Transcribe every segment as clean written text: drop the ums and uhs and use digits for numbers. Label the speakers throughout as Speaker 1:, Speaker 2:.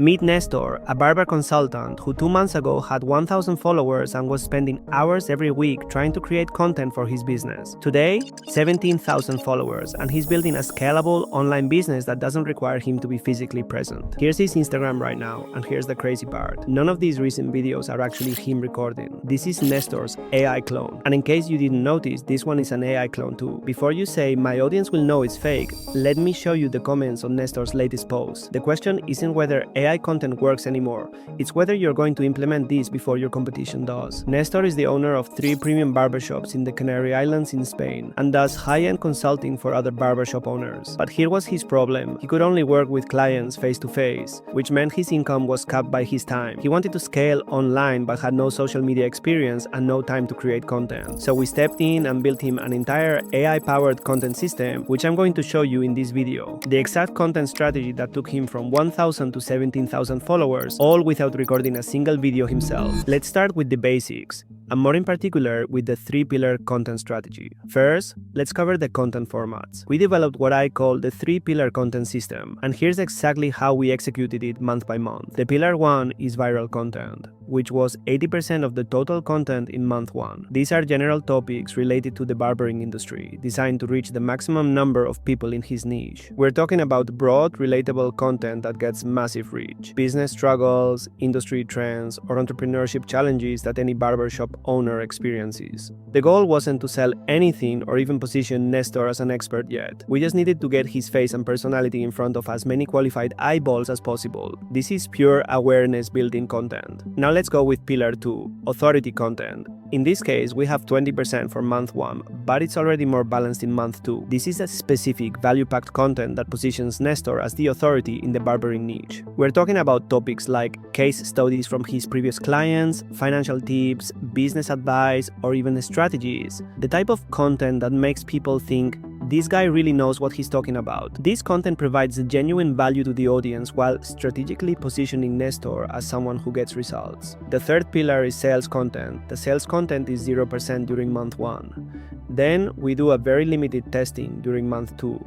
Speaker 1: Meet Nestor, a barber consultant who 2 months ago had 1,000 followers and was spending hours every week trying to create content for his business. Today, 17,000 followers, and he's building a scalable online business that doesn't require him to be physically present. Here's his Instagram right now, and here's the crazy part. None of these recent videos are actually him recording. This is Nestor's AI clone. And in case you didn't notice, this one is an AI clone too. Before you say, my audience will know it's fake, let me show you the comments on Nestor's latest post. The question isn't whether AI content works anymore, it's whether you're going to implement this before your competition does. Nestor is the owner of 3 premium barbershops in the Canary Islands in Spain and does high-end consulting for other barbershop owners. But here was his problem. He could only work with clients face-to-face, which meant his income was capped by his time. He wanted to scale online but had no social media experience and no time to create content. So we stepped in and built him an entire AI-powered content system, which I'm going to show you in this video. The exact content strategy that took him from 1,000 to 17,000 followers, all without recording a single video himself. Let's start with the basics, and more in particular with the 3-pillar content strategy. First, let's cover the content formats. We developed what I call the 3-pillar content system, and here's exactly how we executed it month by month. The pillar 1 is viral content, which was 80% of the total content in month 1. These are general topics related to the barbering industry, designed to reach the maximum number of people in his niche. We're talking about broad, relatable content that gets massive reach. Business struggles, industry trends, or entrepreneurship challenges that any barbershop owner experiences. The goal wasn't to sell anything or even position Nestor as an expert yet. We just needed to get his face and personality in front of as many qualified eyeballs as possible. This is pure awareness building content. Now let's go with pillar 2, authority content. In this case, we have 20% for month 1, but it's already more balanced in month 2. This is a specific, value-packed content that positions Nestor as the authority in the barbering niche. We're talking about topics like case studies from his previous clients, financial tips, business advice, or even strategies. The type of content that makes people think, this guy really knows what he's talking about. This content provides genuine value to the audience while strategically positioning Nestor as someone who gets results. The 3rd pillar is sales content. The sales content is 0% during month 1. Then we do a very limited testing during month 2.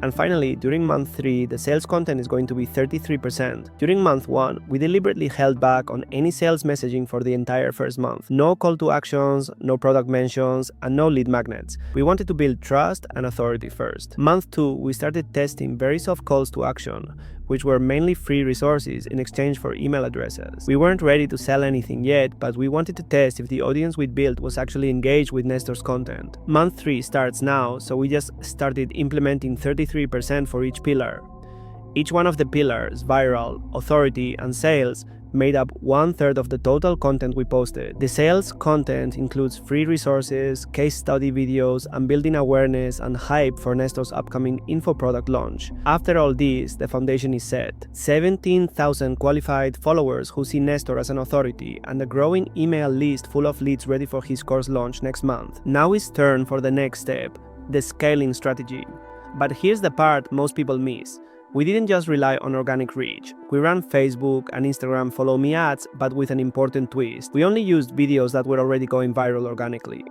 Speaker 1: And finally, during month 3, the sales content is going to be 33%. During month 1, we deliberately held back on any sales messaging for the entire first month. No call to actions, no product mentions, and no lead magnets. We wanted to build trust and authority first. Month 2, we started testing very soft calls to action, which were mainly free resources in exchange for email addresses. We weren't ready to sell anything yet, but we wanted to test if the audience we'd built was actually engaged with Nestor's content. Month 3 starts now, so we just started implementing 33% for each pillar. Each one of the pillars, viral, authority, and sales, made up 1/3 of the total content we posted. The sales content includes free resources, case study videos, and building awareness and hype for Nestor's upcoming info product launch. After all this, the foundation is set. 17,000 qualified followers who see Nestor as an authority, and a growing email list full of leads ready for his course launch next month. Now it's turn for the next step, the scaling strategy. But here's the part most people miss. We didn't just rely on organic reach. We ran Facebook and Instagram follow me ads, but with an important twist. We only used videos that were already going viral organically.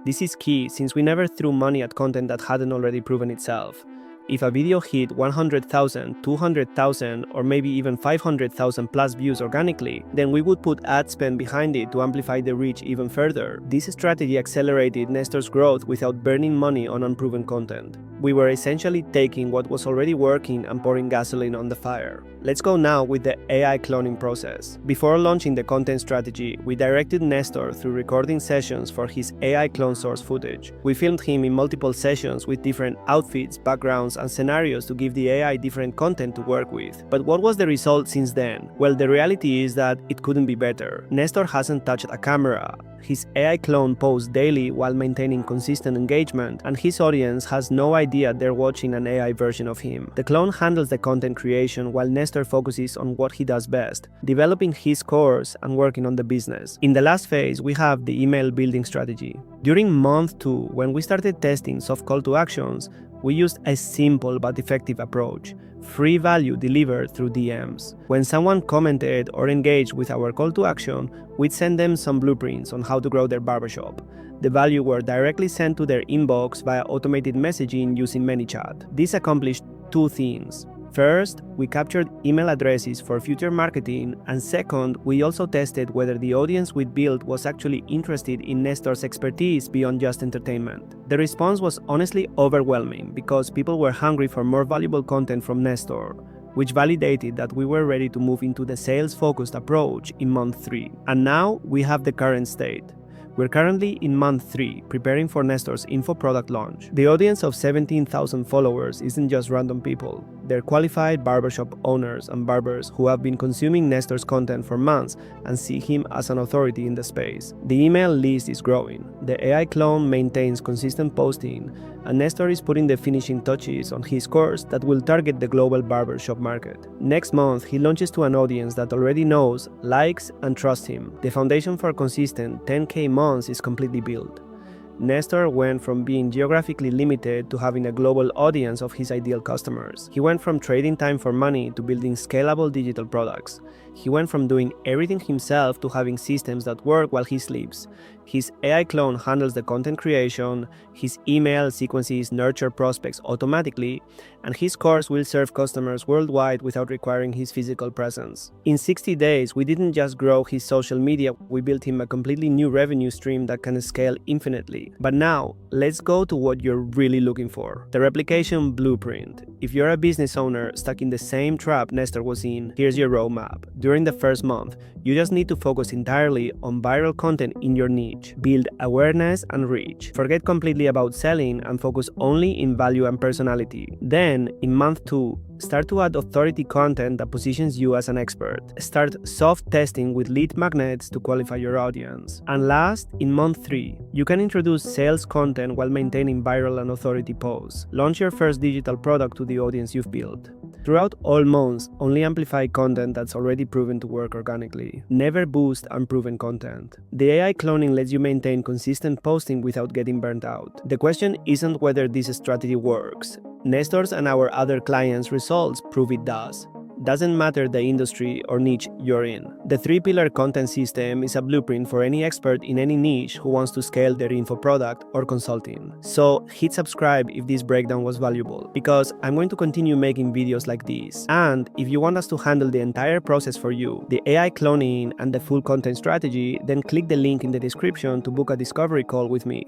Speaker 1: This is key since we never threw money at content that hadn't already proven itself. If a video hit 100,000, 200,000, or maybe even 500,000 plus views organically, then we would put ad spend behind it to amplify the reach even further. This strategy accelerated Nestor's growth without burning money on unproven content. We were essentially taking what was already working and pouring gasoline on the fire. Let's go now with the AI cloning process. Before launching the content strategy, we directed Nestor through recording sessions for his AI clone source footage. We filmed him in multiple sessions with different outfits, backgrounds, and scenarios to give the AI different content to work with. But what was the result since then? Well, the reality is that it couldn't be better. Nestor hasn't touched a camera. His AI clone posts daily while maintaining consistent engagement, and his audience has no idea they're watching an AI version of him. The clone handles the content creation while Nestor focuses on what he does best, developing his course and working on the business. In the last phase, we have the email building strategy. During month 2, when we started testing soft call to actions, we used a simple but effective approach. Free value delivered through DMs. When someone commented or engaged with our call to action, we'd send them some blueprints on how to grow their barbershop. The value were directly sent to their inbox via automated messaging using ManyChat. This accomplished 2 things. First, we captured email addresses for future marketing, and second, we also tested whether the audience we built was actually interested in Nestor's expertise beyond just entertainment. The response was honestly overwhelming because people were hungry for more valuable content from Nestor, which validated that we were ready to move into the sales-focused approach in month 3. And now we have the current state. We're currently in month 3, preparing for Nestor's info product launch. The audience of 17,000 followers isn't just random people. They're qualified barbershop owners and barbers who have been consuming Nestor's content for months and see him as an authority in the space. The email list is growing. The AI clone maintains consistent posting, and Nestor is putting the finishing touches on his course that will target the global barbershop market. Next month, he launches to an audience that already knows, likes, and trusts him. The foundation for consistent 10K months is completely built. Nestor went from being geographically limited to having a global audience of his ideal customers. He went from trading time for money to building scalable digital products. He went from doing everything himself to having systems that work while he sleeps. His AI clone handles the content creation, his email sequences nurture prospects automatically, and his course will serve customers worldwide without requiring his physical presence. In 60 days, we didn't just grow his social media, we built him a completely new revenue stream that can scale infinitely. But now, let's go to what you're really looking for: the replication blueprint. If you're a business owner stuck in the same trap Nestor was in, here's your roadmap. During the first month, you just need to focus entirely on viral content in your niche. Build awareness and reach. Forget completely about selling and focus only in value and personality. Then, in month 2, start to add authority content that positions you as an expert. Start soft testing with lead magnets to qualify your audience. And last, in month 3, you can introduce sales content while maintaining viral and authority posts. Launch your first digital product to the audience you've built. Throughout all months, only amplify content that's already proven to work organically. Never boost unproven content. The AI cloning lets you maintain consistent posting without getting burnt out. The question isn't whether this strategy works. Nestor's and our other clients' results prove it does. Doesn't matter the industry or niche you're in. The 3-pillar content system is a blueprint for any expert in any niche who wants to scale their info product or consulting. So hit subscribe if this breakdown was valuable, because I'm going to continue making videos like these. And if you want us to handle the entire process for you, the AI cloning and the full content strategy, then click the link in the description to book a discovery call with me.